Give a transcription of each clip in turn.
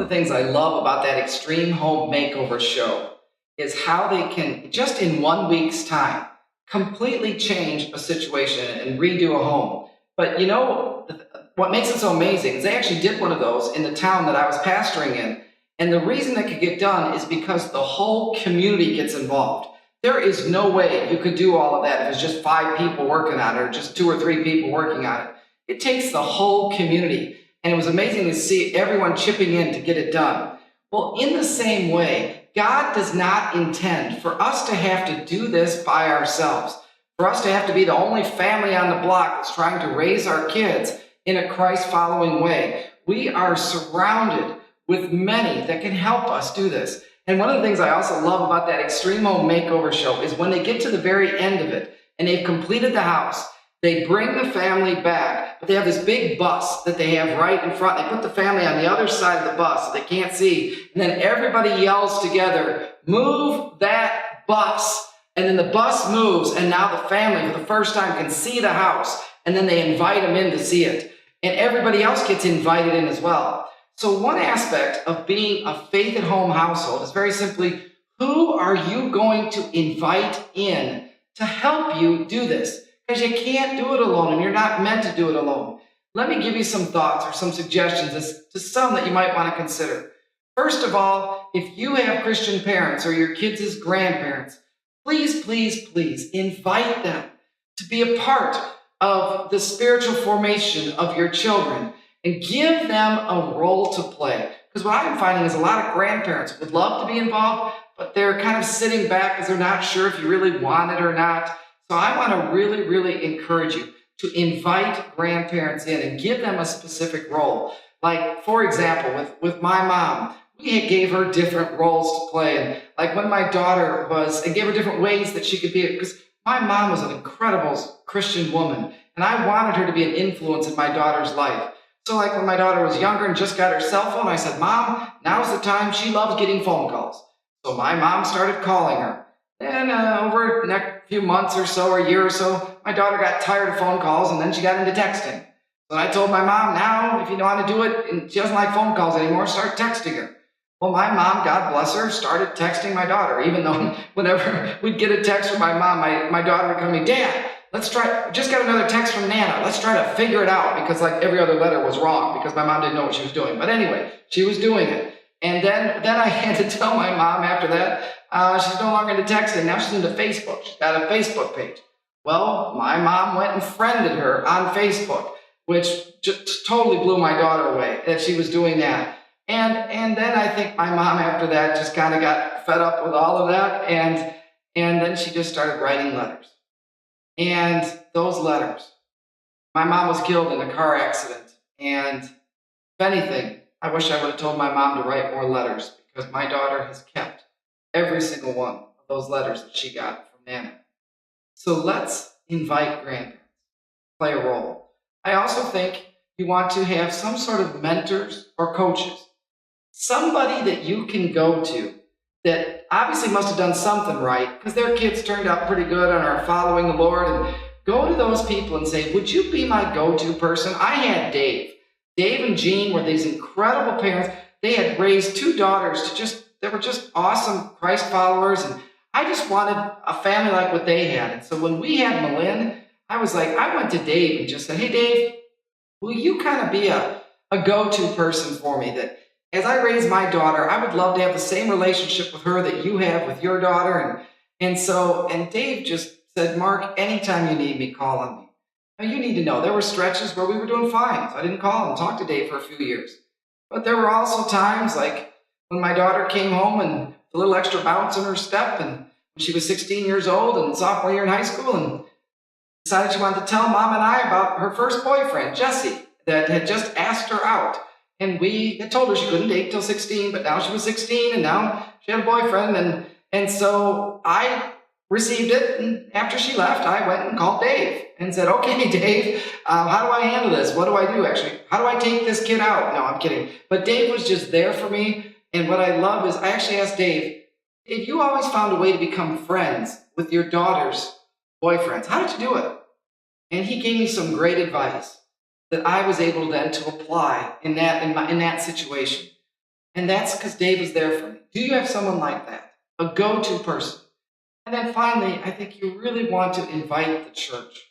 the things I love about that Extreme Home Makeover show is how they can, just in 1 week's time, completely change a situation and redo a home. But what makes it so amazing is they actually did one of those in the town that I was pastoring in. And the reason that could get done is because the whole community gets involved. There is no way you could do all of that if it's just 5 people working on it or just 2 or 3 people working on it. It takes the whole community. And it was amazing to see everyone chipping in to get it done. Well, in the same way, God does not intend for us to have to do this by ourselves, for us to have to be the only family on the block that's trying to raise our kids in a Christ-following way. We are surrounded with many that can help us do this. And one of the things I also love about that Extreme Home Makeover show is when they get to the very end of it and they've completed the house, they bring the family back, but they have this big bus that they have right in front. They put the family on the other side of the bus so they can't see. And then everybody yells together, "Move that bus." And then the bus moves, and now the family for the first time can see the house. And then they invite them in to see it. And everybody else gets invited in as well. So one aspect of being a faith at home household is very simply, who are you going to invite in to help you do this? Because you can't do it alone, and you're not meant to do it alone. Let me give you some thoughts or some suggestions as to some that you might want to consider. First of all, if you have Christian parents or your kids' grandparents, please, please, please invite them to be a part of the spiritual formation of your children and give them a role to play. Because what I'm finding is a lot of grandparents would love to be involved, but they're kind of sitting back because they're not sure if you really want it or not. So I want to really, really encourage you to invite grandparents in and give them a specific role. Like, for example, with my mom, we gave her different roles to play. And like when my daughter and gave her different ways that she could be, because my mom was an incredible Christian woman, and I wanted her to be an influence in my daughter's life. So like when my daughter was younger and just got her cell phone, I said, "Mom, now's the time." She loves getting phone calls. So my mom started calling her. And over the next few months or so, or a year or so, my daughter got tired of phone calls, and then she got into texting. So I told my mom, now, if you know how to do it, and she doesn't like phone calls anymore, start texting her. Well, my mom, God bless her, started texting my daughter, even though whenever we'd get a text from my mom, my daughter would come to me, "Dad, just got another text from Nana. Let's try to figure it out," because like every other letter was wrong because my mom didn't know what she was doing. But anyway, she was doing it. And then I had to tell my mom after that, she's no longer into texting. Now she's into Facebook. She's got a Facebook page. Well, my mom went and friended her on Facebook, which just totally blew my daughter away that she was doing that. And then I think my mom after that just kind of got fed up with all of that. And then she just started writing letters. And those letters, my mom was killed in a car accident. And if anything, I wish I would have told my mom to write more letters, because my daughter has kept every single one of those letters that she got from Nana. So let's invite grandparents to play a role. I also think you want to have some sort of mentors or coaches, somebody that you can go to that obviously must have done something right because their kids turned out pretty good and are following the Lord, and go to those people and say, "Would you be my go-to person?" I had Dave. Dave and Jean were these incredible parents. They had raised 2 daughters they were just awesome Christ followers. And I just wanted a family like what they had. And so when we had Malin, I went to Dave and just said, "Hey, Dave, will you kind of be a go-to person for me that as I raise my daughter, I would love to have the same relationship with her that you have with your daughter?" And Dave just said, "Mark, anytime you need me, call on me." Now, you need to know, there were stretches where we were doing fine, so I didn't call and talk to Dave for a few years. But there were also times like when my daughter came home and a little extra bounce in her step, and when she was 16 years old and sophomore year in high school, and decided she wanted to tell Mom and I about her first boyfriend, Jesse, that had just asked her out. And we had told her she couldn't date till 16, but now she was 16, and now she had a boyfriend. And so I received it, and after she left, I went and called Dave and said, "Okay, Dave, how do I handle this? What do I do, actually? How do I take this kid out?" No, I'm kidding. But Dave was just there for me, and what I love is I actually asked Dave, "If you always found a way to become friends with your daughter's boyfriends, how did you do it?" And he gave me some great advice that I was able then to apply in that situation. And that's because Dave is there for me. Do you have someone like that? A go-to person? And then finally, I think you really want to invite the church.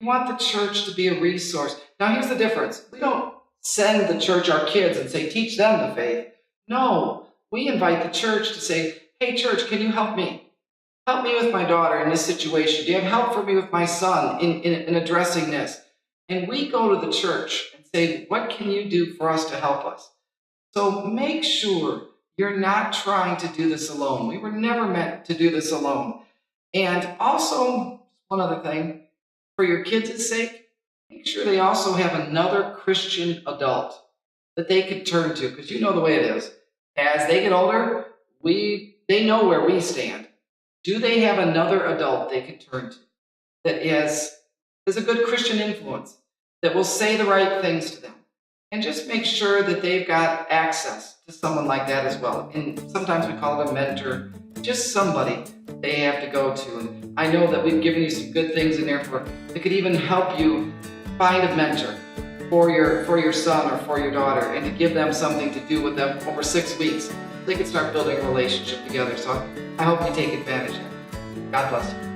You want the church to be a resource. Now, here's the difference. We don't send the church our kids and say, teach them the faith. No, we invite the church to say, hey, church, can you help me? Help me with my daughter in this situation. Do you have help for me with my son in addressing this? And we go to the church and say, what can you do for us to help us? So make sure you're not trying to do this alone. We were never meant to do this alone. And also, one other thing, for your kids' sake, make sure they also have another Christian adult that they could turn to, because you know the way it is. As they get older, they know where we stand. Do they have another adult they can turn to that is a good Christian influence, that will say the right things to them? And just make sure that they've got access to someone like that as well. And sometimes we call it a mentor, just somebody they have to go to. And I know that we've given you some good things in there that could even help you find a mentor for your son or for your daughter, and to give them something to do with them over 6 weeks. They can start building a relationship together. So I hope you take advantage of it. God bless you.